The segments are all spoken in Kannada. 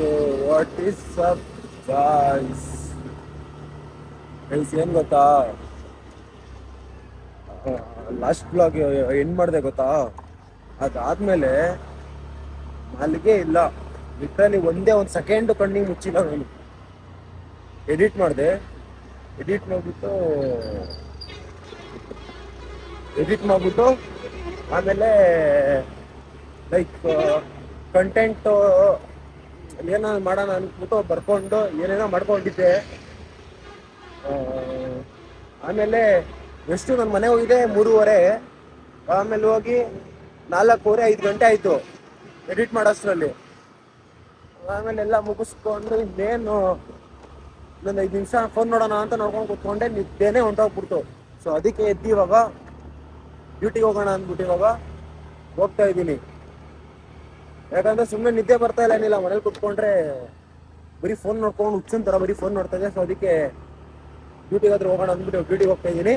So what is up guys? ಏನು ಗೊತ್ತಾ, ಲಾಸ್ಟ್ ಬ್ಲಾಗ್ ಎಂಡ್ ಮಾಡಿದೆ ಗೊತ್ತಾ? ಅದಾದ್ಮೇಲೆ ನಾಲಿಗೆ ಇಲ್ಲ, ಲಿಟ್ರಲಿ ಒಂದೇ ಒಂದು ಸೆಕೆಂಡ್ ಕಣ್ಣಿಗೆ ಮುಚ್ಚಿಲ್ಲ ನಾನು. ಎಡಿಟ್ ಮಾಡಿದೆ, ಎಡಿಟ್ ಮಾಡಿಬಿಟ್ಟು ಆಮೇಲೆ ಲೈಕ್ ಕಂಟೆಂಟು ಏನೋ ಮಾಡೋಣ ಅಂದ್ಬಿಟ್ಟು ಬರ್ಕೊಂಡು ಏನೇನೋ ಮಾಡ್ಕೊಂಡಿದ್ದೆ. ಆಮೇಲೆ ಎಷ್ಟು ನನ್ನ ಮನೆ ಹೋಗಿದೆ 3:30, ಆಮೇಲೆ ಹೋಗಿ 4:15 5 ಗಂಟೆ ಆಯಿತು ಎಡಿಟ್ ಮಾಡೋಷ್ಟರಲ್ಲಿ. ಆಮೇಲೆ ಎಲ್ಲ ಮುಗಿಸ್ಕೊಂಡು ಇನ್ನೇನು ಇನ್ನೊಂದು 5 ನಿಮಿಷ ಫೋನ್ ನೋಡೋಣ ಅಂತ ನೋಡ್ಕೊಂಡು ಕೂತ್ಕೊಂಡೆ, ನಿದ್ದೆನೇ ಹೊಂಟೋಗ್ಬಿಡ್ತು. ಸೊ ಅದಕ್ಕೆ ಎದ್ದು ಇವಾಗ ಡ್ಯೂಟಿಗೆ ಹೋಗೋಣ ಅಂದ್ಬಿಟ್ಟು ಇವಾಗ ಹೋಗ್ತಾ ಇದ್ದೀನಿ. ಯಾಕಂದ್ರೆ ಸುಮ್ಮನೆ ನಿದ್ದೆ ಬರ್ತಾ ಇಲ್ಲ, ಏನಿಲ್ಲ, ಮನೇಲಿ ಕುತ್ಕೊಂಡ್ರೆ ಬರೀ ಫೋನ್ ನೋಡ್ಕೊಂಡು ಹುಚ್ಚನ್ ಥರ ಬರೀ ಫೋನ್ ನೋಡ್ತಾ ಇದೆ. ಸೊ ಅದಕ್ಕೆ ಡ್ಯೂಟಿಗೆ ಆದ್ರೂ ಹೋಗೋಣ ಅಂದ್ಬಿಟ್ಟು ಡ್ಯೂಟಿಗೆ ಹೋಗ್ತಾ ಇದ್ದೀನಿ.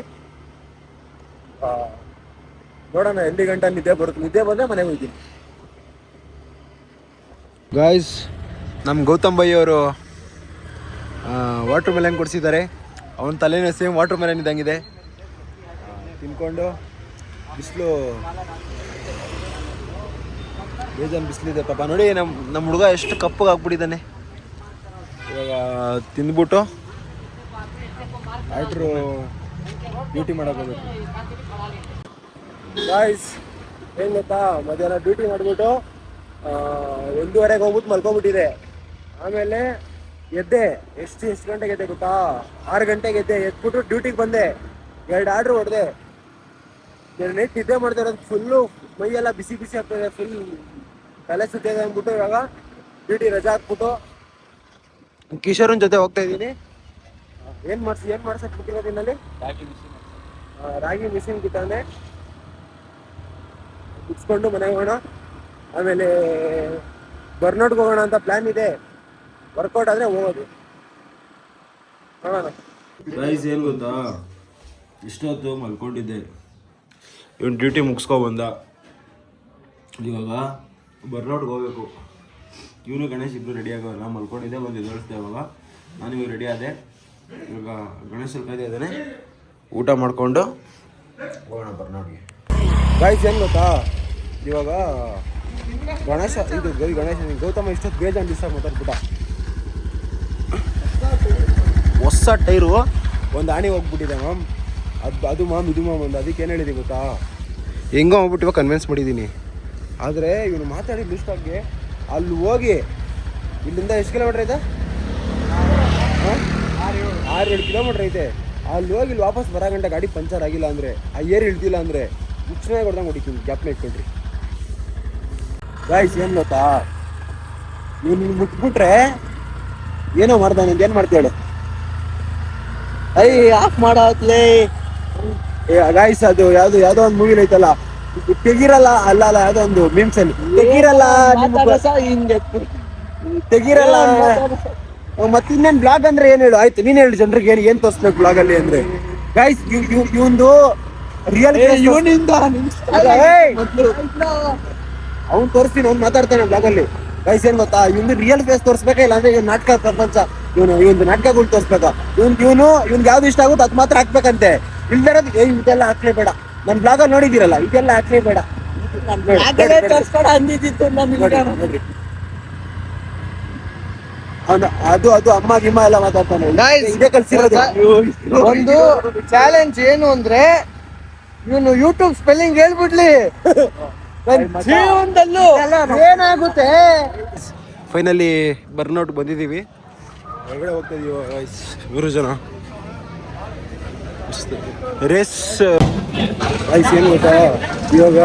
ನೋಡೋಣ ಎಲ್ಲಿ ಗಂಟೆ ನಿದ್ದೆ ಬರುತ್ತೆ, ನಿದ್ದೆ ಬಂದರೆ ಮನೆಗೆ ಹೋಗ್ತೀನಿ. ಗಾಯ್ಸ್, ನಮ್ಮ ಗೌತಮ್ ಬೈ ಅವರು ವಾಟ್ರ್ ಮೆಲನ್ ಕೊಡಿಸಿದ್ದಾರೆ. ಅವನ ತಲೆನೇ ಸೇಮ್ ವಾಟ್ರ್ ಮೆಲನ್ ಇದ್ದಂಗಿದೆ. ತಿನ್ಕೊಂಡು ಬಿಸಿಲು ಬೇಜಾನ್ ಬಿಸಿಲಿದೆ ಪಾಪ. ನೋಡಿ ನಮ್ಮ ಹುಡುಗ ಎಷ್ಟು ಕಪ್ಪಗೆ ಆಗ್ಬಿಟ್ಟಿದ್ದಾನೆ. ಇವಾಗ ತಿಂದ್ಬಿಟ್ಟು ಆರ್ಡ್ರು ಡ್ಯೂಟಿ ಮಾಡೋಕೆ ಹೋಗ್ಬೇಕು. ಗಾಯ್ಸ್, ಏನು ಗೊತ್ತಾ, ಮಧ್ಯಾಹ್ನ ಡ್ಯೂಟಿ ಮಾಡಿಬಿಟ್ಟು 1:30ಗೆ ಹೋಗ್ಬಿಟ್ಟು ಮಲ್ಕೊಬಿಟ್ಟಿದೆ. ಆಮೇಲೆ ಎದ್ದೆ, ಎಷ್ಟು ಗಂಟೆಗೆ ಎದ್ದೆ ಗೊತ್ತಾ? 6 ಗಂಟೆಗೆ ಎದ್ದೆ. ಎದ್ಬಿಟ್ಟು ಡ್ಯೂಟಿಗೆ ಬಂದೆ, 2 ಆರ್ಡ್ರ್ ಹೊಡೆದೆ. ನೈಟ್ ನಿದ್ದೆ ಮಾಡ್ತಾ ಇರೋದು, ಫುಲ್ಲು ಮೈಯೆಲ್ಲ ಬಿಸಿ ಬಿಸಿ ಆಗ್ತಾಯಿದೆ, ಫುಲ್ ತಲೆ ಸುತ್ತಿದೆ ಅಂದ್ಬಿಟ್ಟು ಇವಾಗ ಡ್ಯೂಟಿ ರಜಾ ಹಾಕ್ಬಿಟ್ಟು ಕಿಶೋರನ್ ಜೊತೆ ಹೋಗ್ತಾ ಇದ್ದೀನಿ. ಏನು ಮಾಡ್ಸಕ್ಕೆ ಬಿಟ್ಟಿರೋದು ಇನ್ನಲ್ಲಿ? ರಾಗಿ ಮಿಷಿನ್ ಕಿತ್ತಾನೆ ಬಿಡ್ಸ್ಕೊಂಡು ಮನೆಗೆ ಹೋಗೋಣ. ಆಮೇಲೆ ಬರ್ನೋಟ್ಗೆ ಹೋಗೋಣ ಅಂತ ಪ್ಲ್ಯಾನ್ ಇದೆ. ವರ್ಕೌಟ್ ಆದರೆ ಹೋಗೋದು. ನೋಡೋಣ. ಪ್ರೈಸ್ ಏನು ಗೊತ್ತಾ, ಇಷ್ಟೊತ್ತು ಮಲ್ಕೊಂಡಿದ್ದೆ, ಇವನು ಡ್ಯೂಟಿ ಮುಗಿಸ್ಕೊಬಂದ. ಇವಾಗ ಬರ್ನೌಟ್ಗೆ ಹೋಗ್ಬೇಕು. ಇವನು ಗಣೇಶ್ ಇಬ್ಬರು ರೆಡಿ ಆಗೋಲ್ಲ, ಮಲ್ಕೊಂಡಿದ್ದೆ, ಬಂದು ಎದುರಿಸ್ದೆ. ಇವಾಗ ನಾನು ಇವಾಗ ರೆಡಿ ಆದೆ. ಇವಾಗ ಗಣೇಶ್ ಕಾಯ್ದೆ ಇದ್ದಾನೆ, ಊಟ ಮಾಡಿಕೊಂಡು ಹೋಗೋಣ ಬರ್ನೌಟ್ಗೆ. ಗಾಯ್ಸ್, ಏನು ಗೊತ್ತಾ, ಇವಾಗ ಗಣೇಶ ಗೌತಮ ಇಷ್ಟೊತ್ತು ಬೇಜಾನ್ ದಿವಸ ಮಾತಾಡ್ಬಿಟ್ಟ. ಹೊಸ ಟೈರು ಒಂದು ಆಣಿ ಹೋಗ್ಬಿಟ್ಟಿದೆ ಮ್ಯಾಮ್, ಅದು ಮ್ಯಾಮ್ ಇದು ಮ್ಯಾಮ್ ಒಂದು. ಅದಕ್ಕೆ ಏನು ಹೇಳಿದೆ ಗೊತ್ತಾ, ಹೆಂಗೋ ಹೋಗ್ಬಿಟ್ಟು ಇವಾಗ ಕನ್ವಿನ್ಸ್ ಮಾಡಿದ್ದೀನಿ. ಆದರೆ ಇವನು ಮಾತಾಡಿ ಲಿಸ್ಟಾಗಿ ಅಲ್ಲಿ ಹೋಗಿ ಇಲ್ಲಿಂದ ಎಷ್ಟು ಕಿಲೋಮೀಟ್ರ್ ಐತೆ? 6-7 ಕಿಲೋಮೀಟ್ರ್ ಐತೆ. ಅಲ್ಲಿ ಹೋಗಿ ಇಲ್ಲಿ ವಾಪಸ್ ಬರೋ ಗಂಟೆ ಗಾಡಿ ಪಂಚರ್ ಆಗಿಲ್ಲ ಅಂದರೆ, ಆ ಏರ್ ಇಳ್ದಿಲ್ಲ ಅಂದರೆ ಮುಚ್ಚನಾಗಿ ಹೊಡೆದಂಗೆ ಹೊಡಿತೀನಿ. ಗ್ಯಾಪ್ನ ಇಟ್ಕೊಳ್ರಿ. ಗಾಯ್ಸ್, ಏನು ಗೊತ್ತಾ, ಇವನು ಮುಟ್ಬಿಟ್ರೆ ಏನೋ ಮಾಡ್ತಾನೆ ಅಂತ. ಏನು ಮಾಡ್ತೇಳು? Of ಮಾಡತ್ಲೇ guys. ಅದು ಯಾವುದೋ ಒಂದು ಮೂವಿಲಿ ಐತಲ್ಲ, ತೆಗಿರಲ್ಲ ಅಲ್ಲ ಯಾವುದೋ ಒಂದು ಮೀಮ್ಸ್ ಅಲ್ಲಿ, ತೆಗಿರಲ್ಲ ಮತ್ತೆ ಇನ್ನೇನು ಬ್ಲಾಗ್ ಅಂದ್ರೆ ಏನು ಹೇಳು? ಆಯ್ತು, ನೀನು ಹೇಳು ಜನರಿಗೆ ಏನು ತೋರಿಸ್ಬೇಕು ಬ್ಲಾಗ್ ಅಲ್ಲಿ ಅಂದ್ರೆ. ಗಾಯ್ಸ್, ಇವಂದು ರಿಯಲ್ ಅವ್ನು ತೋರಿಸ್ತೀನಿ, ಅವ್ನು ಮಾತಾಡ್ತಾನೆ ಬ್ಲಾಗ್ ಅಲ್ಲಿ. ಗೈಸ್, ಏನ್ ಗೊತ್ತಾ, ಇವ್ನು ರಿಯಲ್ ಫೇಸ್ ತೋರಿಸ್ಬೇಕಾ, ಇಲ್ಲ ಅಂದ್ರೆ ಇವ್ನು ನಾಟಕ ಪ್ರಪಂಚ, ಇವನು ನಾಟಕಗಳು ತೋರಿಸ್ಬೇಕಾ? ಇವ್ನಿಗೆ ಯಾವ್ದು ಇಷ್ಟ ಆಗುತ್ತೆ ಅದು ಮಾತ್ರ ಹಾಕ್ಬೇಕಂತೆ. ಇಲ್ದಿರೋದು ಇದೆಲ್ಲ ಹಾಕ್ಲೇ ಬೇಡ. ನನ್ನ ಬ್ಲಾಗಲ್ಲಿ ನೋಡಿದಿರಲ್ಲ, ಇದೆಲ್ಲ ಹಾಕ್ಲೇ ಬೇಡ. ಅದು ಅಮ್ಮ ಗಿಮ್ಮ ಎಲ್ಲ ಮಾತಾಡ್ತಾನೆ. ಇದೇ ಕಲ್ಸಿರೋದು. ಒಂದು ಚಾಲೆಂಜ್ ಏನು ಅಂದ್ರೆ, ಇವನು ಯೂಟ್ಯೂಬ್ ಸ್ಪೆಲ್ಲಿಂಗ್ ಹೇಳ್ಬಿಡ್ಲಿ, ಜೀವನದಲ್ಲೂ ಏನಾಗುತ್ತೆ. ಫೈನಲಿ ಬರ್ನೌಟ್ ಬಂದಿದ್ದೀವಿ, ಹೊರಗಡೆ ಹೋಗ್ತಾ ಇದೀವಿ. 3 ಜನ ರೇಸ್. ಐಸ್, ಏನು ಗೊತ್ತಾ, ಇವಾಗ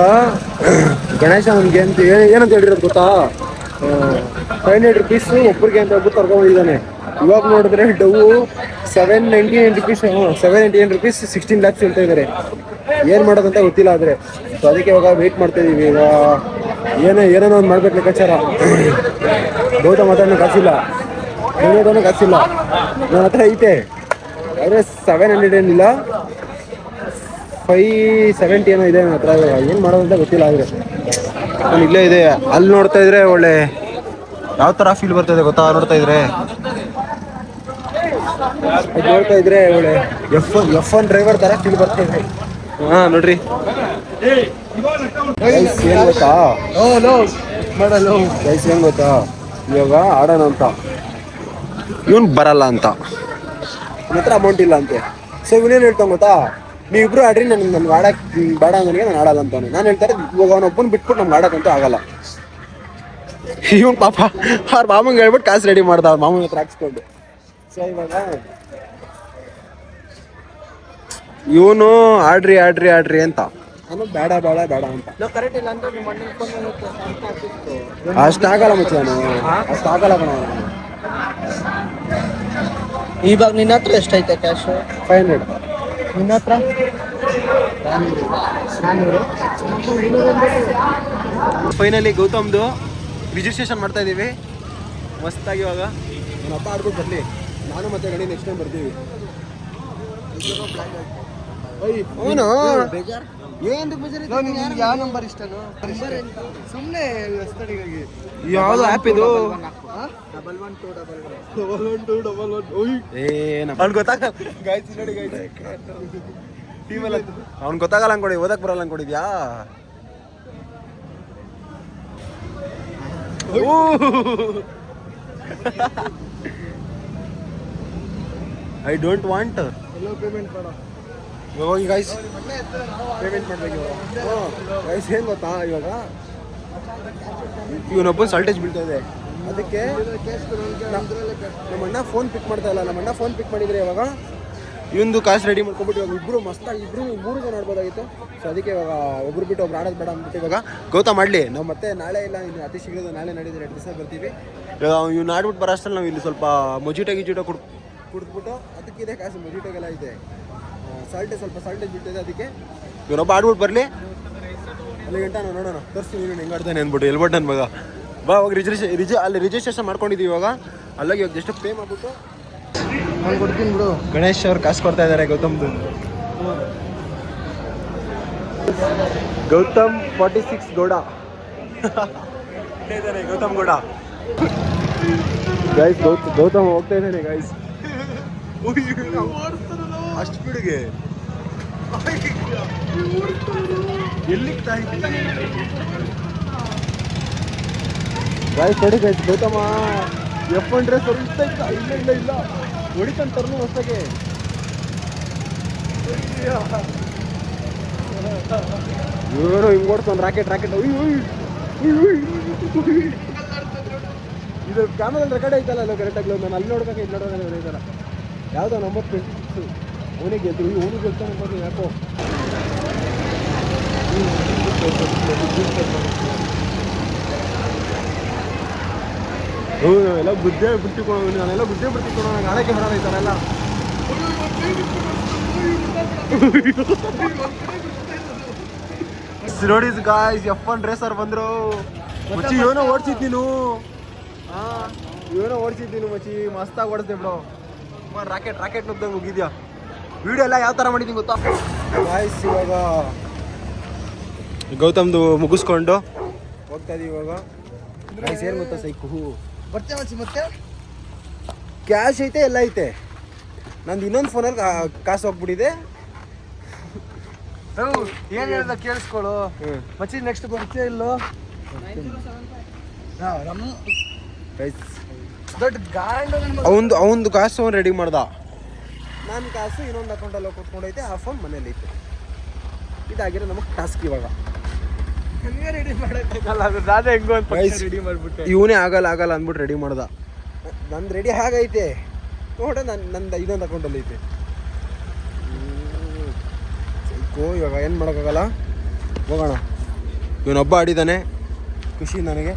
ಗಣೇಶ ಅವನಿಗೆ ಅಂತ ಏನಂತ ಹೇಳಿರೋದು ಗೊತ್ತಾ, 500 rupees ಒಬ್ಬರಿಗೆ ಅಂತ ಹೇಳ್ಬಿಟ್ಟು ಕರ್ಕೊಂಡ್ಬಂದಿದ್ದಾನೆ. ಇವಾಗ ನೋಡಿದ್ರೆ ಡವು 799 rupees 16 lakhs ಹೇಳ್ತಾ ಇದ್ದಾರೆ. ಏನು ಮಾಡೋದಂತ ಗೊತ್ತಿಲ್ಲ. ಆದರೆ ಸೊ ಅದಕ್ಕೆ ಇವಾಗ ವೆಯ್ಟ್ ಮಾಡ್ತಾ ಇದೀವಿ. ಇವಾಗ ಏನೋ ಒಂದು ಮಾಡ್ಬೇಕು ಲೆಕ್ಕಾಚಾರ. ಗೌತಮ್ ಮಾತಾಡೋಣ ಕಾಸಿಲ್ಲ, ಕಾಸಿಲ್ಲ, ನನ್ನ ಹತ್ರ ಐತೆ. ಆದರೆ 700 ಏನಿಲ್ಲ, 570 ಏನೋ ಇದೆ ನನ್ನ ಹತ್ರ. ಏನು ಮಾಡೋದಂತ ಗೊತ್ತಿಲ್ಲ. ಆದರೆ ನಾನು ಇಲ್ಲೇ ಇದೆ, ಅಲ್ಲಿ ನೋಡ್ತಾ ಇದ್ರೆ ಒಳ್ಳೆ ಯಾವ ತರ ಫೀಲ್ ಬರ್ತಿದೆ ಗೊತ್ತಾ ನೋಡ್ತಾ ಇದ್ರೆ ಒಳ್ಳೆ F1 ಡ್ರೈವರ್ ತರ ಫೀಲ್ ಬರ್ತಿದೆ. ಹಾ ನೋಡ್ರಿ ಗೈಸ್ ಏನ್ ಗೊತ್ತಾ ಗೈಸ್ ಏನ್ ಗೊತ್ತಾ ಇವಾಗ ಆಡೋಣ ಅಂತ ಇವನ್ ಬರಲ್ಲ ಅಂತ ನನ್ನ ಹತ್ರ ಅಮೌಂಟ್ ಇಲ್ಲ ಅಂತೆ. ಸೊ ಇವನೇನು ಹೇಳ್ತಾನೆ ಗೊತ್ತಾ, ನೀವಿಬ್ರು ಆಡ್ರಿ ನನ್ಗೆ ಆಡಕ್ ಬೇಡ ನನಗೆ ನಾನು ಆಡಲ್ಲ ಅಂತಾನೆ. ನಾನು ಹೇಳ್ತಾರೆ ಇವಾಗ ಅವನೊಬ್ಬನ ಬಿಟ್ಬಿಟ್ಟು ನಮ್ಗೆ ಆಡಕ್ಕಂತೂ ಆಗಲ್ಲ. ಇವನ್ ಪಾಪ ಅವ್ರ ಮಾಮಂಗೆ ಹೇಳ್ಬಿಟ್ಟು ಕಾಸು ರೆಡಿ ಮಾಡ್ದ ಅವ್ರ ಮಾಮನ ಹತ್ರ ಹಾಕ್ಸ್ಕೊಂಡು. ಸೊ ಇವಾಗ ಇವನು ಆಡ್ರಿ ಆಡ್ರಿ ಆಡ್ರಿ ಅಂತ ನಾನು ಬೇಡ ಬೇಡ ಬೇಡ ಅಂತ. ಕರೆಕ್ಟ್ ಇಲ್ಲ ಅಂತ ನಿಮ್ಮ ಅಣ್ಣನ ಫೋನ್ ಅಷ್ಟಾಗಲ್ಲ ಮಚ್ಚ, ನಾನು ಅಷ್ಟಾಗಲ್ಲ ಕಣ. ಇವಾಗ ನಿನ್ನ ಹತ್ರ ಎಷ್ಟೈತೆ ಕ್ಯಾಶ್? 500. ನಿನ್ನ ಹತ್ರ ಫೈನಲಿ ಗೌತಮ್ದು ರಿಜಿಸ್ಟ್ರೇಷನ್ ಮಾಡ್ತಾ ಇದೀವಿ ಮಸ್ತಾಗಿ. ಇವಾಗ ನನ್ನ ಹಬ್ಬ ಆಡ್ಬಿಟ್ಟು ಬರಲಿ, ನಾನು ಮತ್ತೆ ಗಣಿ ನೆಕ್ಸ್ಟ್ ಟೈಮ್ ಬರ್ತೀವಿ. ಅವನು ಏನು ಬೇಜಾರು? ಯಾವ ನಂಬರ್ ಇಷ್ಟನು? ಸುಮ್ಮನೆ ಸ್ಥಳಿಗಾಗಿ ಯಾವ್ದು ಆ್ಯಪ್ ಇದು? ಅವ್ನು ಗೊತ್ತಾಗಲ್ಲ ಅವ್ನು ಗೊತ್ತಾಗಲ್ಲ ಅನ್ಕೊಡಿ, ಓದಕ್ ಬರಲ್ಲ ಅನ್ಕೊಂಡಿದ್ಯಾ? ಐ ಡೋಂಟ್ ವಾಂಟ್ ಪೇಮೆಂಟ್ ಮಾಡ ಹೋಗಿ ಗೈಸ್, ಪೇಮೆಂಟ್ ಮಾಡ್ಬೇಕು ಇವಾಗ. ಗೈಸ್ ಏನು ಗೊತ್ತಾ, ಇವಾಗ ಇವನೊಬ್ಬ ಸಾಲ್ಟೇಜ್ ಬೀಳ್ತಾ ಇದೆ. ಅದಕ್ಕೆ ನಮ್ಮ ಅಣ್ಣ ಫೋನ್ ಪಿಕ್ ಮಾಡ್ತಾ ಇಲ್ಲ. ನಮ್ಮ ಅಣ್ಣ ಫೋನ್ ಪಿಕ್ ಮಾಡಿದ್ರೆ ಇವಾಗ ಇವಂದು ಕಾಸು ರೆಡಿ ಮಾಡ್ಕೊಂಡ್ಬಿಟ್ಟು ಇವಾಗ ಇಬ್ರು ಮಸ್ತಾಗಿ ಮೂರು ಜನ ಆಡ್ಬೋದಾಗಿತ್ತು. ಸೊ ಅದಕ್ಕೆ ಇವಾಗ ಒಬ್ರು ಬಿಟ್ಟು ಒಬ್ರು ಆಡೋದು ಬೇಡ ಅಂದ್ಬಿಟ್ಟು ಇವಾಗ ಗೌತಮ್ ಮಾಡ್ಲಿ. ನಾವು ಮತ್ತೆ ನಾಳೆ ಇಲ್ಲ ಇನ್ನು ಅತಿ ಶೀಘ್ರ ನಾಳೆ ನಡೆದ್ರೆ 2 ದಿವಸ ಬರ್ತೀವಿ. ಇವ್ನು ಆಡ್ಬಿಟ್ಟು ಬರೋ ಅಷ್ಟಲ್ಲಿ ನಾವು ಇಲ್ಲಿ ಸ್ವಲ್ಪ ಮೊಜಿಟ ಗಿಜಿಟ ಕುಡಿದ್ಬಿಟ್ಟು ಅದಕ್ಕಿದೆ ಕಾಸು ಮೊಜಿಟೋಗೆಲ್ಲ ಇದೆ. ಸ್ವಲ್ಪ ಸಾಲ್ಟೇಜ್ ಬಿಟ್ಟಿದೆ. ಅದಕ್ಕೆ ಇವನೊಬ್ಬ ಆಡ್ಬಿಟ್ಟು ಬರಲಿ, ಅಲ್ಲಿ ಗಂಟ ನಾವು ನೋಡೋಣ, ತೋರಿಸ್ತೀವಿ ನೀನು ಹೆಂಗೆ ಆಡ್ತಾನೆ ಅಂದ್ಬಿಟ್ಟು ಎಲ್ಬಟ್ ನನ್ನ ಮಗ. ಬಾ ಹೋಗಿ ಅಲ್ಲಿ ರಿಜಿಸ್ಟ್ರೇಷನ್ ಮಾಡ್ಕೊಂಡಿದ್ದೀವಿ. ಇವಾಗ ಅಲ್ಲಾಗಿ ಇವಾಗ ಜಸ್ಟ್ ಪೇ ಮಾಡಿಬಿಟ್ಟು ನಾನು ಕೊಡ್ತೀನಿ ಬಿಡು. ಗಣೇಶ್ ಅವ್ರು ಕಾಸು ಕೊಡ್ತಾ ಇದ್ದಾರೆ ಗೌತಮ್ದು. ಗೌತಮ್ 46 ಗೌಡ ಇದ್ದಾನೆ ಗೌತಮ್ ಗೌಡ. ಗೈಸ್ ಗೌತಮ್ ಹೋಗ್ತಾ ಇದ್ದಾನೆ ಗೈಸ್. ಅಷ್ಟು ಸ್ಪೀಡ್ಗೆ ಎಲ್ಲಿಗೆ ಗೈಸ್ ನೋಡಿ ಗೈಸ್, ಗೌತಮ F1 ಡ್ರೆಸ್ ಇಲ್ಲ ಹೊಡಿತಾನೆ ತರ್ನು ಹೊಸಗೆ. ಇವರು ಹಿಂಗೆ ಓಡ್ತಾನೆ ರಾಕೆಟ್. ಇದು ಕ್ಯಾಮರಲ್ಲಿ ರೆಕಾರ್ಡ್ ಐತಲ್ಲ ಅಲ್ಲ ಕರೆಕ್ಟಾಗಿ. ನಾನು ಅಲ್ಲಿ ನೋಡ್ಬೇಕು, ಇಲ್ಲಿ ನೋಡೋಣ. ಈ ಥರ ಯಾವುದೋ ನಂಬರ್ ಪ್ಲೇಟ್ ಅವನಿಗೆ ಗೆದ್ದು ಅವನಿಗೆ ಗೆಲ್ತಾನೆ ಅಂಬೋದು ಯಾಕೋ. ಎಲ್ಲ ಬುದ್ಧಿ ಬಿಟ್ಟಿಕೊಂಡು ನಾನೆಲ್ಲ ಬುದ್ಧಿ ಬಿಟ್ಟಿಕೊಂಡು ನಂಗೆ ಆಡಕ್ಕೆ ಬರೋಣ ಈ ಥರ ಎಲ್ಲ. ನೋಡಿ ಗಾಯ್ಸ್, F1 ರೇಸರ್ ಬಂದ್ರು. ಮಚ್ಚಿ ಏನೋ ಓಡಿಸಿದ್ ನೀನು, ಏನೋ ಓಡಿಸಿದ್ದೀನಿ ಮಚ್ಚಿ, ಮಸ್ತಾಗಿ ಓಡಿಸ್ದೆ ಬಿಡು. ರಾಕೆಟ್ ನುಗ್ದಂಗೆ ಹೋಗಿದ್ಯಾ. ವಿಡಿಯೋ ಎಲ್ಲ ಯಾವ ಥರ ಮಾಡಿದ್ದೀನಿ ಗೊತ್ತಾ ಗಾಯ್ಸ್? ಇವಾಗ ಗೌತಮ್ದು ಮುಗಿಸ್ಕೊಂಡು ಹೋಗ್ತಾ ಇದೀವಿ ಇವಾಗ. ಗಾಯ್ಸ್ ಏನು ಗೊತ್ತಾ ಸೈಕು, ಬರ್ತೀಯ ಮಚ್ಚಿ? ಮತ್ತೆ ಕ್ಯಾಶ್ ಐತೆ, ಎಲ್ಲ ಐತೆ. ನಂದು ಇನ್ನೊಂದು ಫೋನಲ್ಲಿ ಕಾಸು ಹೋಗ್ಬಿಟ್ಟಿದೆ. ಏನು ಹೇಳ್ದ ಕೇಳಿಸ್ಕೊಳ್ಳು ಮಚ್ಚಿ. ನೆಕ್ಸ್ಟ್ ಬರ್ತೀಯ ಇಲ್ಲೋ? ಗೈಸ್ ದೊಡ್ಡ ಗಾಂಡ ಅವಂದು ಕಾಸು ಅವ್ನು ರೆಡಿ ಮಾಡ್ದ. ನನ್ನ ಕಾಸು ಇನ್ನೊಂದು ಅಕೌಂಟಲ್ಲಿ ಕೊಟ್ಕೊಂಡೈತೆ. ಆ ಫೋನ್ ಮನೇಲಿ ಐತೆ. ಇದಾಗಿರೋ ನಮಗೆ ಟಾಸ್ಕ್ ಇವಾಗ. ರೆಡಿ ಮಾಡೋಕ್ಕಾಗಲ್ಲ, ಅದು ನಾನೇ ಹೆಂಗೋ ಅಂತ ರೆಡಿ ಮಾಡಿಬಿಟ್ಟೆ. ಇವನೇ ಆಗಲ್ಲ ಅಂದ್ಬಿಟ್ಟು ರೆಡಿ ಮಾಡ್ದ. ನಂದು ರೆಡಿ ಆಗೈತೆ ನೋಡ, ನಂದು ಇನ್ನೊಂದು ಅಕೌಂಟಲ್ಲಿ ಐತೆ. ಇವಾಗ ಏನು ಮಾಡೋಕ್ಕಾಗಲ್ಲ, ಹೋಗೋಣ. ಇವನೊಬ್ಬ ಆಡಿದ್ದಾನೆ, ಖುಷಿ ನನಗೆ.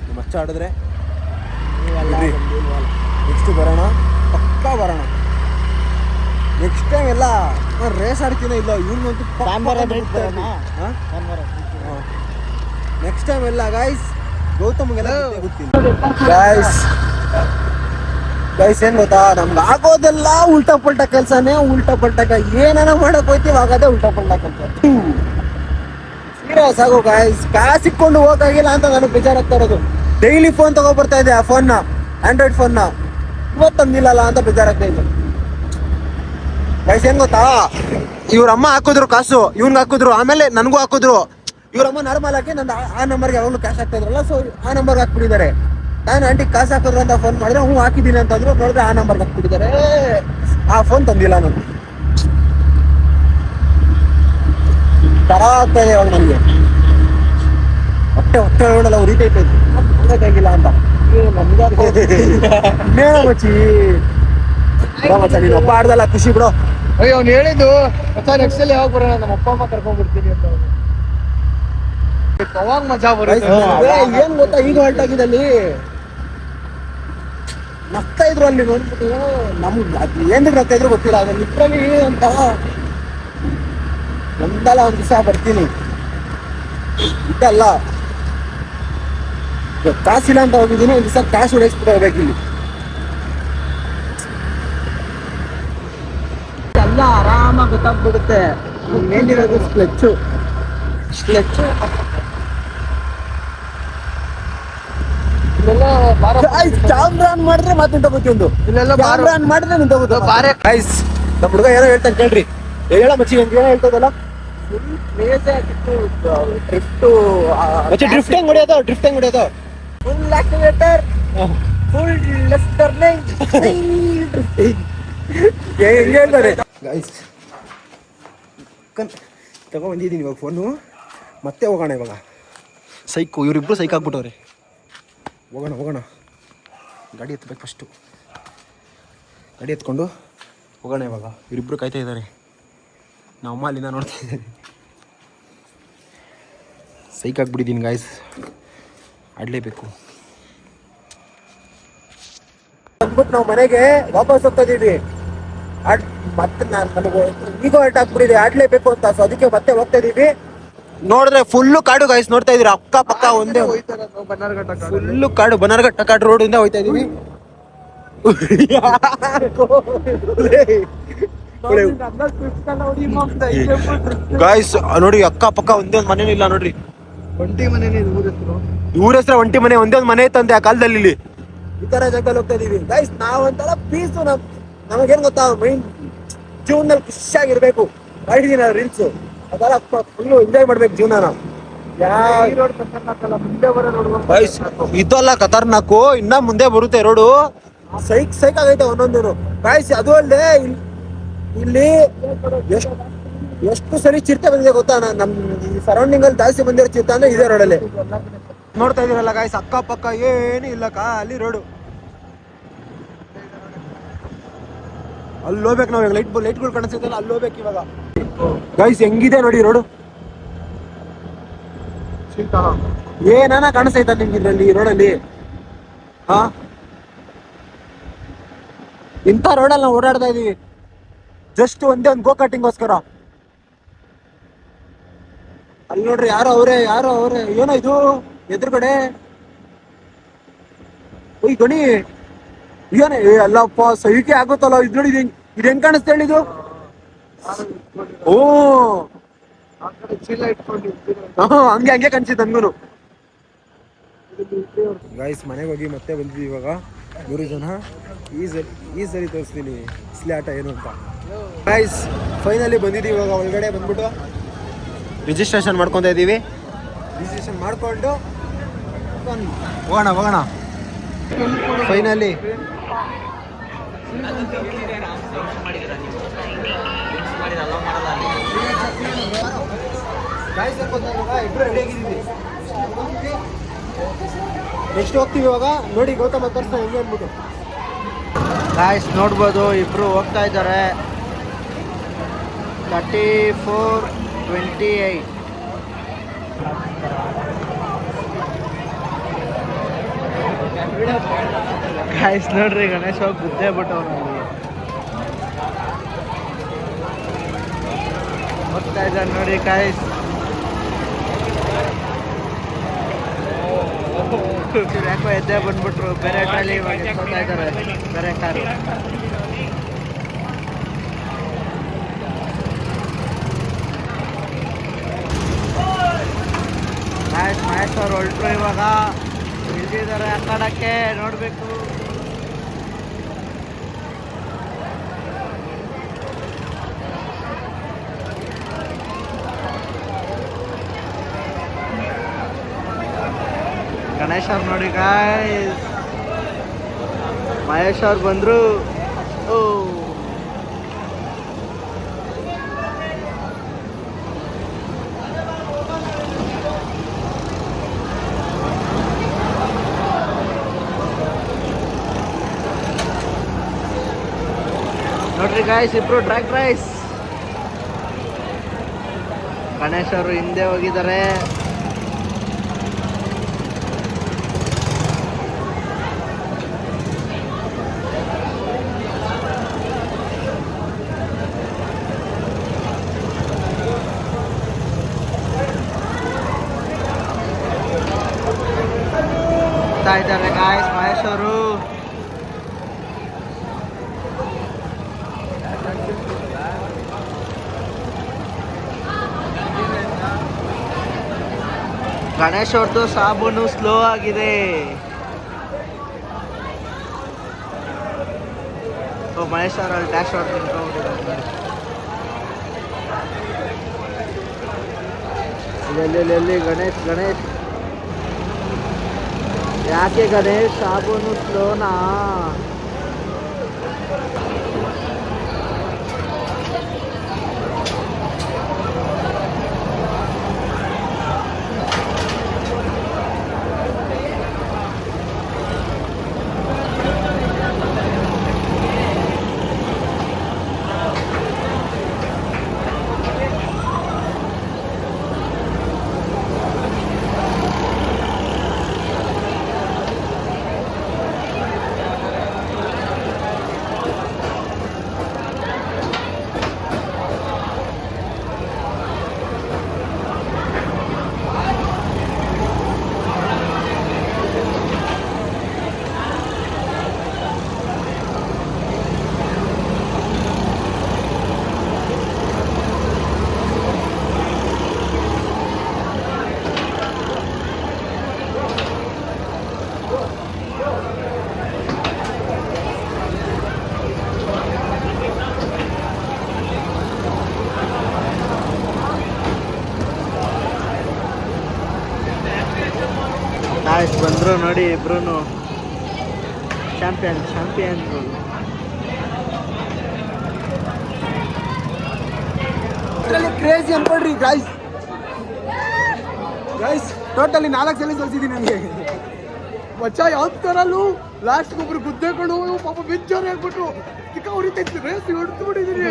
ನಮ್ಮ ಅಚ್ಚ ಆಡಿದ್ರೆ ನೆಕ್ಸ್ಟ್ ಬರೋಣ, ಪಕ್ಕಾ ಬರೋಣ. ನೆಕ್ಸ್ಟ್ ಟೈಮ್ ಎಲ್ಲ ನಾನು ರೇಸ್ ಆಡ್ತೀನೋ ಇಲ್ಲ, ಇವ್ನಿಗಂತೂ ನೆಕ್ಸ್ಟ್ ಟೈಮ್ ಎಲ್ಲ ಗಾಯ್ಸ್ ಗೌತಮ್ಗೆಲ್ಲ ಗೊತ್ತಿಲ್ಲ. ಗೈಸ್ ಏನು ಗೊತ್ತಾ, ನಮ್ಗೆ ಆಗೋದೆಲ್ಲ ಉಲ್ಟಾ ಪಲ್ಟಾ ಕೆಲಸನೇ. ಏನಾನ ಮಾಡಕ್ ಹೋಯ್ತೀವಿ ಆಗೋದೇ ಉಲ್ಟಾ ಪಲ್ಟಾ ಕೆಲಸ. ಸೀರಿಯಸ್ ಆಗೋ ಗಾಯ್ಸ್, ಕಾಸು ಇಕ್ಕೊಂಡು ಹೋಗಾಗಿಲ್ಲ ಅಂತ ನನಗೆ ಬೇಜಾರಾಗ್ತಾ ಇರೋದು. ಡೈಲಿ ಫೋನ್ ತಗೊಬರ್ತಾ ಇದೆ ಆ ಫೋನ್ನ, ಆಂಡ್ರಾಯ್ಡ್ ಫೋನ್ನ. ಇವತ್ತು ತಂದಿಲ್ಲಲ್ಲ ಅಂತ ಬೇಜಾರಾಗ್ತಾ ಇದೆ. ಗೈಸ್ ಏನ್ ಗೊತ್ತಾ, ಇವ್ರ ಅಮ್ಮ ಹಾಕಿದ್ರು ಕಾಸು, ಇವ್ನಿಗೆ ಹಾಕಿದ್ರು, ಆಮೇಲೆ ನನಗೂ ಹಾಕಿದ್ರು. ಇವ್ರಮ್ಮ ನಾರ್ಮಲ್ ಆಗಿ ನಂದು ಆ ನಂಬರ್ಗೆ ಯಾವಾಗಲೂ ಕ್ಯಾಶ್ ಹಾಕ್ತಾ ಇದ್ರಲ್ಲ, ಸೊ ಆ ನಂಬರ್ಗೆ ಹಾಕ್ಬಿಟ್ಟಿದ್ದಾರೆ. ನಾನು ಆಂಟಿ ಕಾಸು ಹಾಕಿದ್ರು ಅಂತ ಫೋನ್ ಮಾಡಿದ್ರೆ ಹ್ಞೂ ಹಾಕಿದ್ದೀನಿ ಅಂತಂದ್ರು. ನೋಡಿದ್ರೆ ಆ ನಂಬರ್ಗೆ ಹಾಕ್ಬಿಟ್ಟಿದ್ದಾರೆ. ಆ ಫೋನ್ ತಂದಿಲ್ಲ ನಾನು. ತರ ಆಗ್ತಾ ಇದೆ ಇವಾಗ ನನಗೆ. ಹೊಟ್ಟೆ ಒಳಗಡೆಲ್ಲ ಉರಿತೈತೆ, ಆಗಿಲ್ಲ ಅಂತ ಇನ್ನೇನೋ ಮಚ್ಚಿ. ಮಚ್ಚ ನೀನು ಒಬ್ಬ ಆಡ್ದಲ್ಲ, ಖುಷಿ ಬಿಡೋ. ಅಯ್ಯೋ ಅವ್ನು ಹೇಳಿದ್ದು ನೆಕ್ಸ್ಟ್ ಅಲ್ಲಿ ಯಾವಾಗ ಬರೋಣ, ನಮ್ಮ ಅಪ್ಪ ಅಮ್ಮ ಕರ್ಕೊಂಡ್ಬಿಡ್ತೀನಿ ಅಂತ. ಅವಾಗ ಮಜಾ ಬರುತ್ತೆ. ಏನ್ ಗೊತ್ತಾ, ಈಗ ಹೊರಟಾಗಿದೆ ಅಲ್ಲಿ ನಗ್ತಾ ಇದ್ರು. ಅಲ್ಲಿ ನೋಡ್ಬಿಟ್ಟು ನಮ್ಗೆ ಅದು ಏನ್ ನಗ್ತಾ ಇದ್ರು ಗೊತ್ತಿಲ್ಲ. ಅದು ಲಿಟ್ರಲಿ ಅಂತ ಒಂದಲ್ಲ ಒಂದ್ ದಿವಸ ಬರ್ತೀನಿ ಇದಲ್ಲ, ಕಾಸಿಲ್ಲ ಅಂತ ಹೋಗಿದ್ದೀನಿ. ಒಂದ್ ದಿವಸ ಕಾಸು ಹೊಡೆಸ್ಬಿಟ್ಟು ಹೋಗ್ಬೇಕಿಲ್ಲಿ. ಎಲ್ಲ ಆರಾಮಾಗಿ ಗೊತ್ತಾಗ್ಬಿಡುತ್ತೆ. ಮೇಲಿರೋದು ಸ್ಕ್ಲೆಚ್ಚು ಕ್ಯಾಮ್ರಾ ಆನ್ ಮಾಡಿದ್ರೆ ಮಾತು ನಿಂತೋಗುತ್ತೆ. ಒಂದು ಇಲ್ಲೆಲ್ಲ ಕ್ಯಾಮ್ರಾ ಆನ್ ಮಾಡಿದ್ರೆ ನಿಂತೋಗುತ್ತೆ. ಬಾರೆ ಗೈಸ್ ನಮ್ಮ ಹುಡುಗ ಏನೋ ಹೇಳ್ತಾನೆ ಕೇಳ್ರಿ. ಹೇಳ ಮಚ್ಚಿ, ಏನೋ ಹೇಳ್ತದಲ್ಲ, ಫುಲ್ ಕ್ರೇಜ್ ಆಗಿತ್ತು. ಡ್ರಿಫ್ಟ್ ಹೆಂಗ್ ಹೊಡೆಯೋದು, full accelerator, full left turning, ಹೆಂಗೆ ಹೇಳ್ತಾರೆ ಗೈಸ್. ತಗೊಂಡ್ಬಂದಿದ್ದೀನಿ ಇವಾಗ ಫೋನು. ಮತ್ತೆ ಹೋಗೋಣ ಇವಾಗ. ಸೈಕು ಇವರಿಬ್ರು ಸೈಕ್ ಆಗ್ಬಿಟ್ಟವ್ರೆ. ಹೋಗೋಣ ಗಾಡಿ ಎತ್ತಬೇಕು ಫಸ್ಟು. ಗಾಡಿ ಎತ್ಕೊಂಡು ಹೋಗೋಣ ಇವಾಗ. ಇವರಿಬ್ರು ಕಾಯ್ತಾ ಇದ್ದಾರೆ. ನಾವು ಅಮ್ಮ ಅಲ್ಲಿಂದ ನೋಡ್ತಾ ಇದ್ದೀವಿ. ಸೈಕ್ ಆಗ್ಬಿಟ್ಟಿದ್ದೀನಿ ಗಾಯ್ಸ್, ಆಡಲೇಬೇಕು. ಅಂದ್ಬಿಟ್ಟು ನಾವು ಮನೆಗೆ ವಾಪಸ್ ಹೋಗ್ತಾ ಇದೀವಿ. ಮತ್ತೆ ನನಗೆ ಈಗ ಹೊರಟು ಹಾಕ್ಬಿಟ್ಟಿದೆ, ಆಡ್ಲೇಬೇಕು ಅಂತ. ಸೊ ಅದಕ್ಕೆ ಮತ್ತೆ ಹೋಗ್ತಾ ಇದೀವಿ. ನೋಡಿದ್ರೆ ಫುಲ್ಲು ಕಾಡು ಗಾಯ್ಸ್, ನೋಡ್ತಾ ಇದೀರಿ ಅಕ್ಕ ಪಕ್ಕ ಒಂದೇ ಫುಲ್ಲು ಕಾಡು. ಬನ್ನರ್ಘಟ್ಟ ಕಾಡು ರೋಡ್ ಇಂದ ಹೋಯ್ತಾ ಇದೀವಿ. ಗಾಯ್ಸ್ ನೋಡಿ, ಅಕ್ಕ ಪಕ್ಕ ಒಂದೇ ಒಂದು ಮನೇನಿಲ್ಲ ನೋಡ್ರಿ. ಒಂಟಿ ಮನೇನೆ ಊರ ಹೆಸರು ಒಂಟಿ ಮನೆ, ಒಂದೇ ಒಂದು ಮನೆ ಇತ್ತಂತೆ ಆ ಕಾಲದಲ್ಲಿ. ಇಲ್ಲಿ ಈ ತರ ಜಾಗದಲ್ಲಿ ಹೋಗ್ತಾ ಇದೀವಿ ಗೈಸ್. ನಾವಂತಲ್ಲ ಪೀಸು. ನಮಗೇನ್ ಗೊತ್ತಾ, ಮೈನ್ ಜೀವನದಲ್ಲಿ ಖುಷಿಯಾಗಿರ್ಬೇಕು. ಮಾಡಿದೀನಿ ರೀಲ್ಸು, ಅದೆಲ್ಲ ಫುಲ್ಲು ಎಂಜಾಯ್ ಮಾಡ್ಬೇಕು ಜೀವನನ. ಇದಲ್ಲ ಖತರ್ನಾಕು, ಇನ್ನ ಮುಂದೆ ಬರುತ್ತೆ ರೋಡು. ಸೈಕ್ ಆಗೈತೆ ಒಂದೊಂದು ಗಾಯ್ಸ್. ಅದು ಅಲ್ಲದೆ ಇಲ್ಲಿ ಎಷ್ಟು ಸರಿ ಚಿರತೆ ಬಂದಿದೆ ಗೊತ್ತಾ. ನಮ್ ಸರೌಂಡಿಂಗ್ ಅಲ್ಲಿ ಜಾಸ್ತಿ ಬಂದಿರೋ ಚಿರತೆ ಅಂದ್ರೆ ಇದೇ ರೋಡಲ್ಲಿ. ನೋಡ್ತಾ ಇದೀರಲ್ಲ ಗಾಯ್ಸ್, ಅಕ್ಕ ಪಕ್ಕ ಏನು ಇಲ್ಲ, ಖಾಲಿ ರೋಡು. ಅಲ್ಲಿ ಹೋಗ್ಬೇಕು ನಾವು. ಲೈಟ್ಗಳು ಕಾಣಿಸ್ತೈತಲ್ಲ, ಅಲ್ಲಿ ಹೋಗ್ಬೇಕು ಇವಾಗ ಗೈಸ್. ಹೆಂಗಿದೆ ನೋಡಿ ರೋಡು, ಏನಾನ ಕಾಣಿಸ್ತೈತ ನಿಮ್ಗೆ ಇದ್ರಲ್ಲಿ, ಈ ರೋಡಲ್ಲಿ? ಹಾ, ಇಂಥ ರೋಡಲ್ಲಿ ನಾವು ಓಡಾಡ್ತಾ ಇದೀವಿ ಜಸ್ಟ್ ಒಂದೇ ಒಂದು ಗೋ ಕಟ್ಟಿಂಗೋಸ್ಕರ. ಅಲ್ಲಿ ನೋಡ್ರಿ, ಯಾರೋ ಅವ್ರೆ ಏನೋ ಇದು ಎದುರುಗಡೆ. ಓಯ್ ಗಣಿ, ಏನೇ ಅಲ್ಲಪ್ಪ, ಸೈಕೆ ಆಗುತ್ತಲ್ಲ ಇದು. ನೋಡಿ ಇದು ಹೆಂಗ್ ಕಾಣಿಸ್ತಾ ಹೇಳಿದು. ಓ ಹಂಗೆ ಕಾಣಿಸಿತ್ತು ನನ್ಗೂನು. ಗಾಯ್ಸ್ ಮನೆಗೆ ಹೋಗಿ ಮತ್ತೆ ಬಂದಿದ್ದೀವಿ ಇವಾಗ 3 ಜನ. ಈ ಸರಿ ತೋರಿಸ್ತೀನಿ ಇಸ್ಲಿ ಆಟ ಏನು ಅಂತ. ಗಾಯ್ಸ್ ಫೈನಲಿ ಬಂದಿದ್ದೀವಿ ಇವಾಗ. ಒಳಗಡೆ ಬಂದ್ಬಿಟ್ಟು ರಿಜಿಸ್ಟ್ರೇಷನ್ ಮಾಡ್ಕೊತಾ ಇದ್ದೀವಿ. ರಿಜಿಸ್ಟ್ರೇಷನ್ ಮಾಡ್ಕೊಂಡು ಹೋಗೋಣ ಫೈನಲಿ. ನೆಕ್ಸ್ಟ್ ಹೋಗ್ತೀವಿ ಇವಾಗ. ನೋಡಿ ಗೌತಮ್ ತೋರಿಸ್ತಾ ಹೆಂಗೆ ಅಂದ್ಬಿಟ್ಟು. ಗಾಯ್ಸ್ ನೋಡ್ಬೋದು, ಇಬ್ರು ಹೋಗ್ತಾ ಇದ್ದಾರೆ. 34:28. ಗಾಯ್ಸ್ ನೋಡ್ರಿ, ಗಣೇಶ್ ಹೋಗಿ ಗುದ್ದೆ ಬಿಟ್ಟವನು. ಹೋಗ್ತಾ ಇದ್ದಾರೆ ನೋಡಿ ಗಾಯ್ಸ್. ಯಾಕೋ ಎದ್ದೆ ಬಂದ್ಬಿಟ್ರು. ಬೇರೆ ಟ್ರಾಲಿ ಇವಾಗ ಎತ್ಕೊತಾ ಇದ್ದಾರೆ, ಬೇರೆ ಕಾರು. ಮಹೇಶ್ ಅವ್ರು ಹೊರಟ್ರು ಇವಾಗ. ಬಿಟ್ಟಿದ್ದಾರೆ ಆಟಾಡಕ್ಕೆ ನೋಡ್ಬೇಕು. ಗಣೇಶ್ ಅವ್ರು ನೋಡಿ ಗಾಯ್ಸ್, ಮಹೇಶ್ ಅವ್ರು ಬಂದ್ರು. ಓ ನೋಡ್ರಿ ಗಾಯ್ಸ್, ಇಬ್ರು ಡ್ರ್ಯಾಗ್ ರೈಸ್. ಗಣೇಶ್ ಅವರು ಹಿಂದೆ ಹೋಗಿದ್ದಾರೆ. ಇದ್ದಾರೆ ಗಾಯ್ಸ್ ಮಹೇಶ್ ಅವರು. ಗಣೇಶ್ ಅವ್ರದ್ದು ಸಾಬೂನು ಸ್ಲೋ ಆಗಿದೆ. ಓ ಮಹೇಶ್ ಅವ್ರ ಅಲ್ಲಿ ಡ್ಯಾಶ್ ಔಟ್ ನಿಂತ್ಕೊಂಡ್ಬಿಟ್ಟಿದ್ದಾರೆ. ಎಲ್ಲಿ ಗಣೇಶ್ ಗಣೇಶ್ ಯಾಕೆ ಗಣೇಶ್ ಸಾಬೂನು ಸ್ಲೋನಾ? ಬಂದ್ರು ನೋಡಿ ಇಬ್ರು ಚಾಂಪಿಯನ್. ಕ್ರೇಜಿ ಅನ್ಕೊಳ್ರಿ ಗಾಯ್ಸ್. ಟೋಟಲಿ 4 ಸಲ ಸೋಲ್ಸಿದ್ದೀನಿ ನನಗೆ. ಮಚ್ಚ ಯಾವ ತರಲ್ಲೂ ಲಾಸ್ಟ್ ಒಬ್ರು ಗುದ್ದೇಕೊಂಡು ಪಾಪ ಬಿಚ್ಚೋರು ಹೇಳ್ಬಿಟ್ರು ಚಿಕ್ಕ ಹೊಡಿತೈತಿ ರೇಸ್ ಹೊಡ್ಬಿಟ್ಟಿದ್ದೀನಿ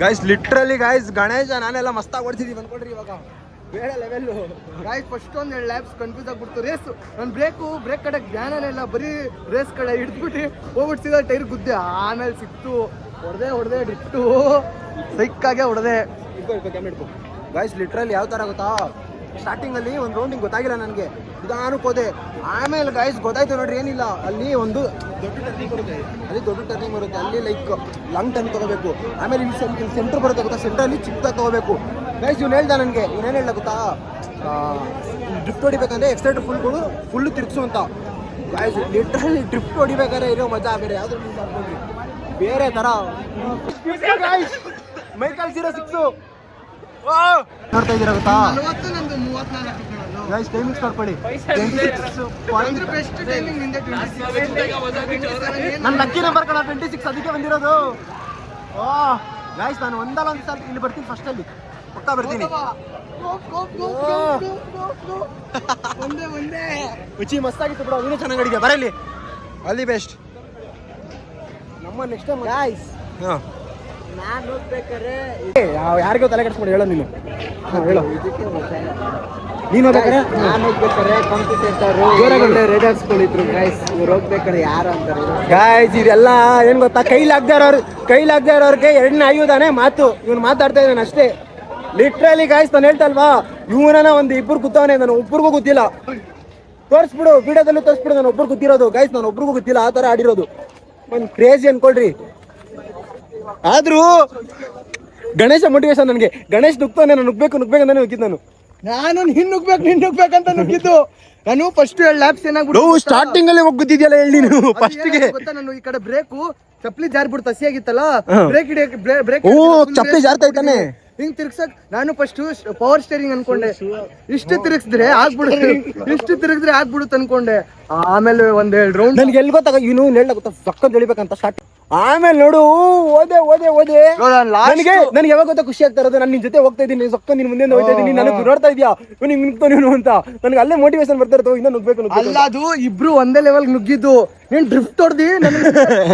ಗಾಯ್ಸ್. ಲಿಟ್ರಲಿ ಗಾಯ್ಸ್ ಗಣೇಶ ನಾನೆಲ್ಲ ಮಸ್ತಾಗಿ ಹೊಡ್ತಿದ್ದೀವಿ ಅನ್ಕೊಳ್ರಿ. ಇವಾಗ ಬೇಡ ಲೆವೆಲ್ಲು ಗಾಯ್ಸ್. ಫಸ್ಟ್ ಒಂದು 2 ಲ್ಯಾಬ್ಸ್ ಕನ್ಫ್ಯೂಸ್ ಆಗ್ಬಿಡ್ತು. ರೇಸು ನನ್ನ ಬ್ರೇಕ್ ಕಡೆ ಜ್ಞಾನನೇ ಇಲ್ಲ, ಬರೀ ರೇಸ್ ಕಡೆ ಹಿಡ್ದ್ಬಿಟ್ಟು ಹೋಗ್ಬಿಡ್ತಿದ್ದ ಟೈರ್ ಗುದ್ದೆ. ಆಮೇಲೆ ಸಿಕ್ತು, ಹೊಡೆದೆ ಡ್ರಿಫ್ಟು ಸೈಕ್ಕಾಗೆ ಹೊಡೆದೆ. ಇಟ್ಕೊ ಗಾಯ್ಸ್. ಲಿಟ್ರಲಿ ಯಾವ ಥರ ಗೊತ್ತಾ, ಸ್ಟಾರ್ಟಿಂಗಲ್ಲಿ ಒಂದು ರೌಂಡಿಂಗ್ ಗೊತ್ತಾಗಿಲ್ಲ ನನಗೆ, ನಿಧಾನಕ್ಕೆ ಹೋದೆ. ಆಮೇಲೆ ಗಾಯ್ಸ್ ಗೊತ್ತಾಯ್ತು ನೋಡ್ರಿ, ಏನಿಲ್ಲ ಅಲ್ಲಿ ಒಂದು ದೊಡ್ಡ ಟರ್ನಿಂಗ್ ಬರುತ್ತೆ, ಅಲ್ಲಿ ಲೈಕ್ ಲಾಂಗ್ ಟರ್ನ್ ತೊಗೋಬೇಕು. ಆಮೇಲೆ ಇಲ್ಲಿ ಸೆಂಟ್ರ್ ಬರುತ್ತೆ ಗೊತ್ತಾ, ಸೆಂಟ್ರಲ್ಲಿ ಚಿಕ್ಕದಾಗಿ ತೊಗೋಬೇಕು ಗೈಸ್. ಇವ್ನು ಹೇಳ್ದ ನನಗೆ, ಇವನೇನು ಹೇಳ್ದ ಗೊತ್ತಾ, ಡ್ರಿಫ್ಟ್ ಹೊಡಿಬೇಕಂದ್ರೆ ಎಕ್ಸ್ಟ್ರಾ ಫುಲ್ಲು ತಿರ್ಗಿಸು ಅಂತ. ಗಾಯ್ಸ್ ಲಿಟ್ರಲಿ ಡ್ರಿಫ್ಟ್ ಹೊಡಿಬೇಕಾದ್ರೆ ಇರೋ ಮಜಾ ಬೇರೆ ಯಾವ್ದು ಮಾಡ್ಕೊಂಡ್ರಿ, ಬೇರೆ ಥರ. ಮೈಕಲ್ 06 ನೋಡ್ತಾ ಇದ್ದೀರಾ ಗೊತ್ತಾ ಗೈಸ್. ಟೈಮಿಂಗ್ಸ್ ನೋಡ್ಕೊಳ್ಳಿ. ನನ್ನ ಲಕ್ಕಿ ನಂಬರ್ ಕಣ 26, ಅದಕ್ಕೆ ಬಂದಿರೋದು. ಗೈಸ್ ನಾನು ಒಂದಲ್ಲ ಒಂದು ಸಲ ಇಲ್ಲಿ ಬರ್ತೀನಿ, ಫಸ್ಟಲ್ಲಿ ಪಕ್ಕ ಬರ್ತೀನಿ. ರುಚಿ ಮಸ್ತಾಗಿತ್ತು ಬಿಡು, ನೀನು ಚೆನ್ನಾಗಿ ಅಡಿಗೆ ಬರಲಿ. ಅಲ್ಲಿ ಬೆಸ್ಟ್ ನಮ್ಮ ನೆಕ್ಸ್ಟ್ ಟೈಮ್ ಗೈಸ್. ನಾನು ಓದ್ಬೇಕಾರೆ ಯಾರಿಗೂ ತಲೆ ಕೆಡಿಸ್ಕೊಂಡು ಹೇಳೋ ನೀನು. ಹೇಳೋ ನೀನು ಓದ್ಬೇಕಾರೆ. ನಾನು ಹೋಗ್ಬೇಕಾರೆ ಕಾಂಪಿಟೇಟರ್ ರೇಡರ್ಸ್ಗಳಿದ್ರು ಗೈಸ್. ಇವ್ರು ಹೋಗ್ಬೇಕಾರೆ ಯಾರು ಅಂತಾರೆ ಗೈಸ್. ಇದೆಲ್ಲ ಏನ್ ಗೊತ್ತಾ, ಕೈಲಾಗದೆ ಇರೋರ್ಗೆ 2ನೇ ಆಯುಧಾನೆ ಮಾತು. ಇವನು ಮಾತಾಡ್ತಾ ಇದ್ದಾನೆ ಅಷ್ಟೇ. ಲಿಟ್ರಲಿ ಗೈಸ್ ನಾನು ಹೇಳ್ತಲ್ವಾ, ಇವನ ಒಂದು 2 ಕೂತವನೇ, ನಾನು ಒಬ್ರಿಗೂ ಗೊತ್ತಿಲ್ಲ. ತೋರಿಸ್ಬಿಡು, ವಿಡಿಯೋದಲ್ಲೂ ತೋರಿಸ್ಬಿಡು, ನಾನು ಒಬ್ರು ಗೊತ್ತಿರೋದು ಗೈಸ್, ನಾನು ಒಬ್ರಿಗೂ ಗೊತ್ತಿಲ್ಲ ಆ ಥರ ಆಡಿರೋದು. ಒಂದು ಕ್ರೇಜಿ ಅನ್ಕೊಳ್ರಿ. ಆದ್ರೂ ಗಣೇಶ ಮೋಟಿವೇಶನ್ ನನಗೆ. ಗಣೇಶ್ ನುಗ್ತಾನೆ, ನಾನು ನುಗ್ಬೇಕು ಅಂತಾನೆ ಹೋಗಿದ್ದು ನಾನು. ನಾನು ನಿನ್ ನುಗ್ಬೇಕಂತ ನುಗ್ಗಿದ್ದು. ನಾನು ಫಸ್ಟ್ 2 ಲ್ಯಾಬ್ಸ್ ಏನಾಗ್ಬಿಟ್ಟು ಸ್ಟಾರ್ಟಿಂಗ್ ಅಲ್ಲೇ ಹೋಗುತ್ತಿದ್ಯಲ್ಲ ಹೇಳಿ ನೀವು ಫಸ್ಟ್ಗೆ. ಗೊತ್ತಾ, ನಾನು ಈ ಕಡೆ ಬ್ರೇಕು ಚಪ್ಪಲಿ ಜಾರ್ಬಿಡ್ತು, ಹಸಿ ಆಗಿತ್ತಲ್ಲ, ಬ್ರೇಕ್ ಹಿಡಿಯಕ್ಕೆ ಬ್ರೇಕ್ ಚಪ್ಪಲಿ ಜಾರ್ತಾ ಇತ್ತಾನೆ. ಹಿಂಗ್ ತಿರ್ಗ್ಸಕ್ ನಾನು ಫಸ್ಟ್ ಪವರ್ ಸ್ಟೇರಿಂಗ್ ಅನ್ಕೊಂಡೆ, ಇಷ್ಟು ತಿರುಗಿಸಿದ್ರೆ ಆಗ್ಬಿಡುತ್ತೆ ಅನ್ಕೊಂಡೆ. ಆಮೇಲೆ ಒಂದ್ 2 ರೌಂಡ್ ನನ್ಗೆ ಎಲ್ಲಿ ಗೊತ್ತಾಗ ಇವನು ಹೇಳ ಗೊತ್ತಾ ಸಕ್ಕತ್ ಎಳಿಬೇಕಂತ ಸ್ಟಾರ್ಟ್. ಆಮೇಲೆ ನೋಡು ಓದೆ ನನಗೆ ಯಾವಾಗ ಗೊತ್ತಾ ಖುಷಿ ಆಗ್ತಾ ಇರೋದು, ನಾನು ನಿನ್ ಜೊತೆ ಹೋಗ್ತಾ ಇದ್ದೀನಿ, ಸಕ್ಕ ನಿನ್ ಮುಂದೆ ಹೋಗ್ತಾ ಇದ್ದೀನಿ, ನನಗೆ ನೋಡ್ತಾ ಇದೀಯಾ ನಿಂಗೆ ನುಗ್ತಾನೆ ಅಂತ. ನನಗೆ ಅಲ್ಲೇ ಮೋಟಿವೇಶನ್ ಬರ್ತಾ ಇರ್ತವೆ, ಇನ್ನೂ ನುಗ್ಬೇಕು. ಅಲ್ಲ, ಅದು ಇಬ್ರು ಒಂದೇ ಲೆವೆಲ್ ನುಗ್ಗಿದ್ದು. ನೀನ್ ಡ್ರಿಫ್ಟ್ ಹೊಡ್ದಿ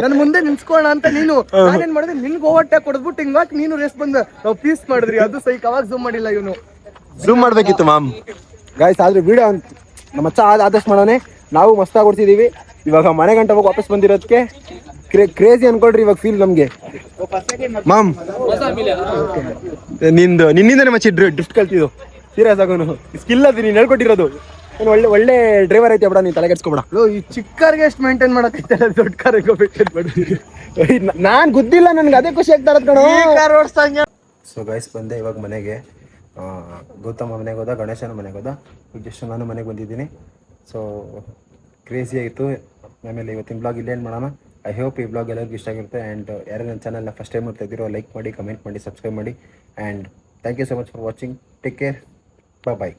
ನನ್ ಮುಂದೆ ನಿಲ್ಸ್ಕೋಣ ಅಂತ ನೀನು, ನಾನೇನ್ ಮಾಡಿದೆ ನಿನ್ಗೆ ಓವರ್ಟೇಕ್ ಕೊಡ್ಬಿಟ್ಟು ಹಿಂಗಾಕ್ ನೀನು ರೇಸ್ ಬಂದ ಪೀಸ್ ಮಾಡಿದ್ರಿ. ಅದು ಸೈಕ್. ಅವಾಗ ಝೂಮ್ ಮಾಡಿಲ್ಲ ಇವನು, ಝೂಮ್ ಮಾಡ್ಬೇಕಿತ್ತು ಮ್ಯಾಮ್. ಗಾಯ್ಸ್ ಆದ್ರೆ ವಿಡಿಯೋ ನಮ್ಮ ಅಚ್ಚ ಆದಷ್ಟು ಮಾಡೋಣ. ನಾವು ಮಸ್ತಾಗಿ ಹೊಡ್ತಿದೀವಿ. ಇವಾಗ ಮನೆ ಗಂಟೆ ಹೋಗಿ ವಾಪಸ್ ಬಂದಿರೋದಕ್ಕೆ ಕ್ರೇಜಿ ಅನ್ಕೊಳ್ರಿ ಇವಾಗ ಫೀಲ್ ನಮ್ಗೆ. ಮ್ಯಾಮ್ ನಿನ್ನಿಂದನೇ ಮಚ್ಚಿ ಡ್ರಿಫ್ಟ್ ಕಲ್ತಿದ್ದು ಸೀರಿಯಸ್ ಆಗೋನು ಸ್ಕಿಲ್ ಅದು ನೀನು ಹೇಳ್ಕೊಟ್ಟಿರೋದು. ಒಳ್ಳೆ ಡ್ರೈವರ್ ಐತೆ ಬಿಡ, ನೀನು ತಲೆಗೆಡ್ಸ್ಕೊಬೇಡ. ಈ ಚಿಕ್ಕ ಕಾರ್ಗೆ ಎಷ್ಟು ಮೇಂಟೈನ್ ಮಾಡಕ್ಕೆ ದೊಡ್ಡ ಕಾರಿಗೆ ನಾನ್ ಗೊತ್ತಿಲ್ಲ, ನನ್ಗೆ ಅದೇ ಖುಷಿ ಆಗ್ತಾ ಇರೋದು ಕಣೋ. ಸೊ ಗೈಸ್ ಬಂದೆ ಇವಾಗ ಮನೆಗೆ. ಗೌತಮ ಮನೆಗೆ ಹೋದ, ಗಣೇಶನ ಮನೆಗೆ ಹೋದ, ಜಸ್ಟ್ ನಾನು ಮನೆಗೆ ಬಂದಿದ್ದೀನಿ. ಸೊ ಕ್ರೇಜಿ ಆಯಿತು. ಆಮೇಲೆ ಇವತ್ತಿನ ಬ್ಲಾಗ್ ಇಲ್ಲೇನು ಮಾಡೋಣ. ಐ ಹೋಪ್ ಈ ಬ್ಲಾಗ್ ಎಲ್ಲರಿಗೂ ಇಷ್ಟ ಆಗಿರುತ್ತೆ. ಆ್ಯಂಡ್ ಯಾರು ನನ್ನ ಚಾನಲ್ನ ಫಸ್ಟ್ ಟೈಮ್ ನೋಡ್ತಾ ಇದ್ದೀರೋ ಲೈಕ್ ಮಾಡಿ, ಕಮೆಂಟ್ ಮಾಡಿ, ಸಬ್ಸ್ಕ್ರೈಬ್ ಮಾಡಿ. And thank you so much for watching. Take care, bye.